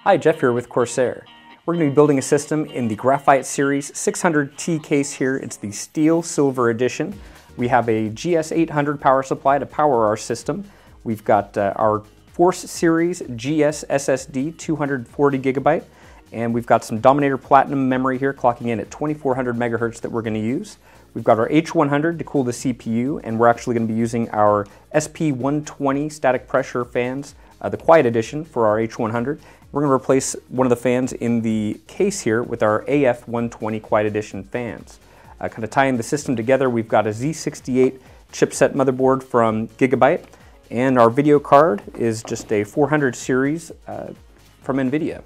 Hi, Jeff here with Corsair. We're going to be building a system in the Graphite Series 600T case here. It's the Steel Silver Edition. We have a GS800 power supply to power our system. We've got our Force Series GS SSD 240 gigabyte, and we've got some Dominator Platinum memory here clocking in at 2400 megahertz that we're going to use. We've got our H100 to cool the CPU, and we're actually going to be using our SP120 static pressure fans, the Quiet Edition for our H100. We're going to replace one of the fans in the case here with our AF120 Quiet Edition fans. Kind of tying the system together, we've got a Z68 chipset motherboard from Gigabyte, and our video card is just a 400 series from NVIDIA.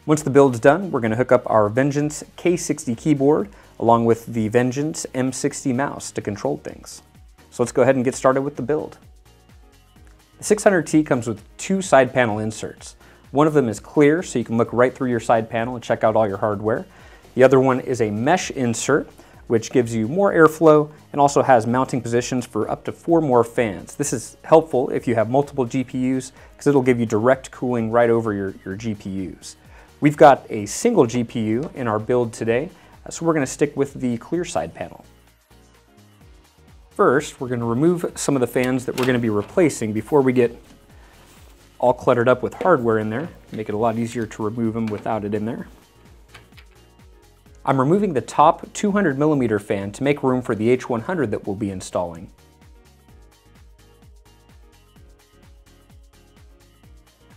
Once the build's done, we're going to hook up our Vengeance K60 keyboard along with the Vengeance M60 mouse to control things. So let's go ahead and get started with the build. The 600T comes with two side panel inserts. One of them is clear, so you can look right through your side panel and check out all your hardware. The other one is a mesh insert, which gives you more airflow and also has mounting positions for up to 4 more fans. This is helpful if you have multiple GPUs because it'll give you direct cooling right over your GPUs. We've got a single GPU in our build today, so we're going to stick with the clear side panel. First, we're going to remove some of the fans that we're going to be replacing before we get all cluttered up with hardware in there. Make it a lot easier to remove them without it in there. I'm removing the top 200mm fan to make room for the H100 that we'll be installing.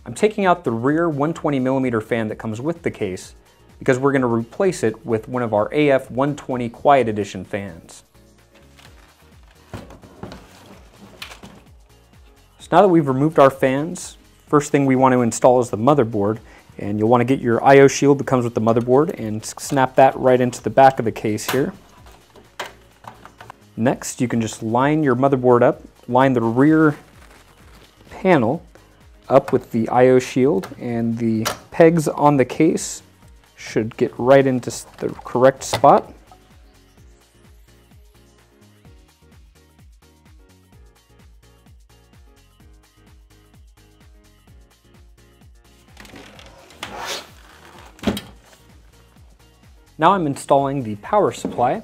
I'm taking out the rear 120mm fan that comes with the case because we're going to replace it with one of our AF120 Quiet Edition fans. So now that we've removed our fans, first thing we want to install is the motherboard, and you'll want to get your I/O shield that comes with the motherboard and snap that right into the back of the case here. Next, you can just line your motherboard up, line the rear panel up with the I/O shield, and the pegs on the case should get right into the correct spot. Now I'm installing the power supply.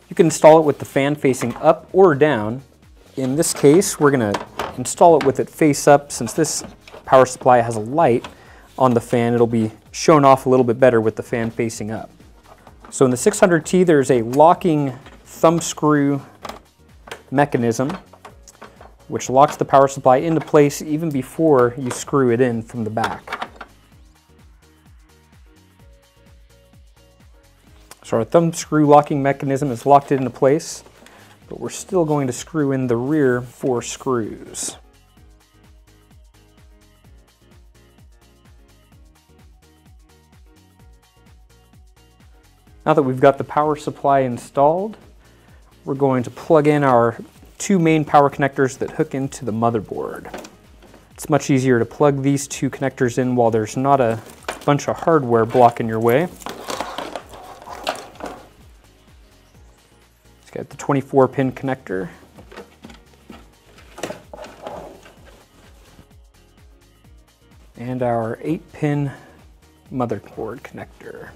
You can install it with the fan facing up or down. In this case, we're going to install it with it face up. Since this power supply has a light on the fan, it'll be shown off a little bit better with the fan facing up. So in the 600T, there's a locking thumb screw mechanism which locks the power supply into place even before you screw it in from the back. So our thumb screw locking mechanism is locked into place, but we're still going to screw in the rear 4 screws. Now that we've got the power supply installed, we're going to plug in our 2 main power connectors that hook into the motherboard. It's much easier to plug these 2 connectors in while there's not a bunch of hardware blocking your way. Got the 24-pin connector. And our 8-pin motherboard connector.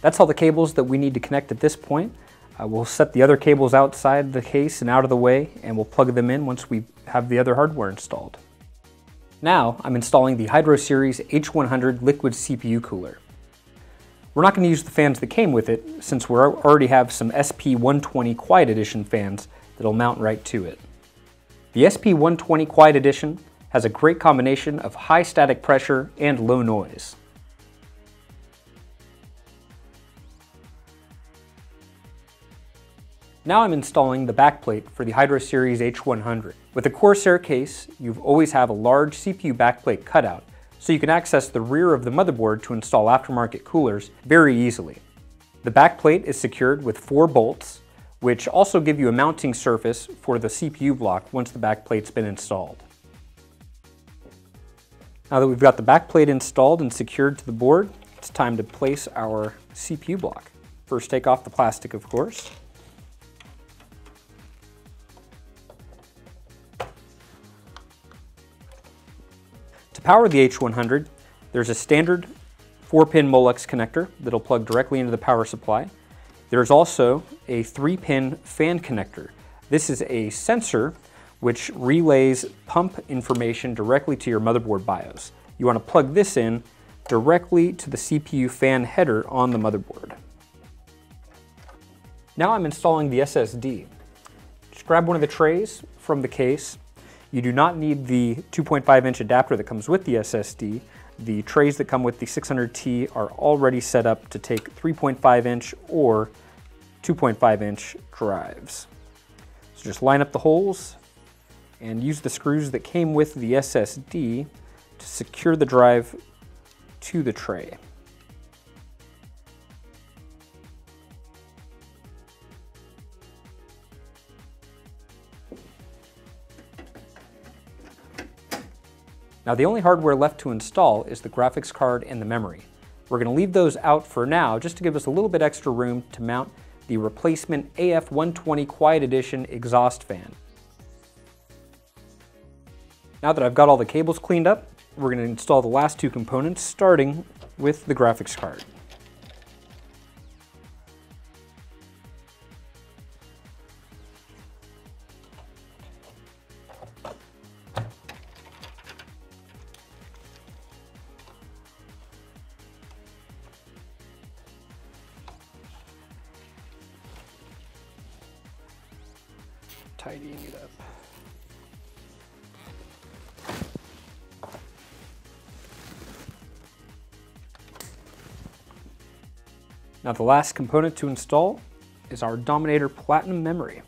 That's all the cables that we need to connect at this point. We'll set the other cables outside the case and out of the way, and we'll plug them in once we have the other hardware installed. Now I'm installing the Hydro Series H100 liquid CPU cooler. We're not going to use the fans that came with it since we already have some SP120 Quiet Edition fans that'll mount right to it. The SP120 Quiet Edition has a great combination of high static pressure and low noise. Now I'm installing the backplate for the Hydro Series H100. With a Corsair case, you always have a large CPU backplate cutout, so you can access the rear of the motherboard to install aftermarket coolers very easily. The backplate is secured with 4 bolts, which also give you a mounting surface for the CPU block once the backplate's been installed. Now that we've got the backplate installed and secured to the board, it's time to place our CPU block. First, take off the plastic, of course. To power the H100, there's a standard 4-pin Molex connector that'll plug directly into the power supply. There's also a 3-pin fan connector. This is a sensor which relays pump information directly to your motherboard BIOS. You want to plug this in directly to the CPU fan header on the motherboard. Now I'm installing the SSD. Just grab one of the trays from the case. You do not need the 2.5-inch adapter that comes with the SSD. The trays that come with the 600T are already set up to take 3.5-inch or 2.5-inch drives. So just line up the holes and use the screws that came with the SSD to secure the drive to the tray. Now the only hardware left to install is the graphics card and the memory. We're going to leave those out for now just to give us a little bit extra room to mount the replacement AF120 Quiet Edition exhaust fan. Now that I've got all the cables cleaned up, we're going to install the last two components, starting with the graphics card. Tidying it up. Now the last component to install is our Dominator Platinum memory.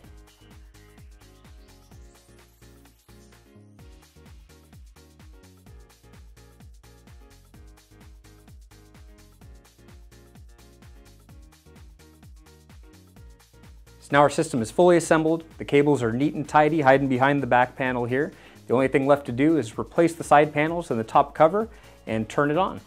So now our system is fully assembled. The cables are neat and tidy, hiding behind the back panel here. The only thing left to do is replace the side panels and the top cover and turn it on.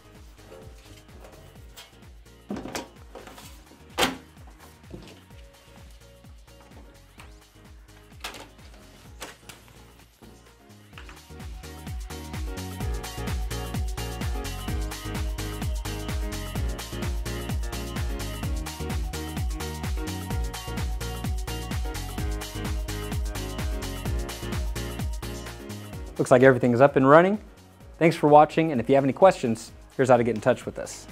Looks like everything is up and running. Thanks for watching, and if you have any questions, here's how to get in touch with us.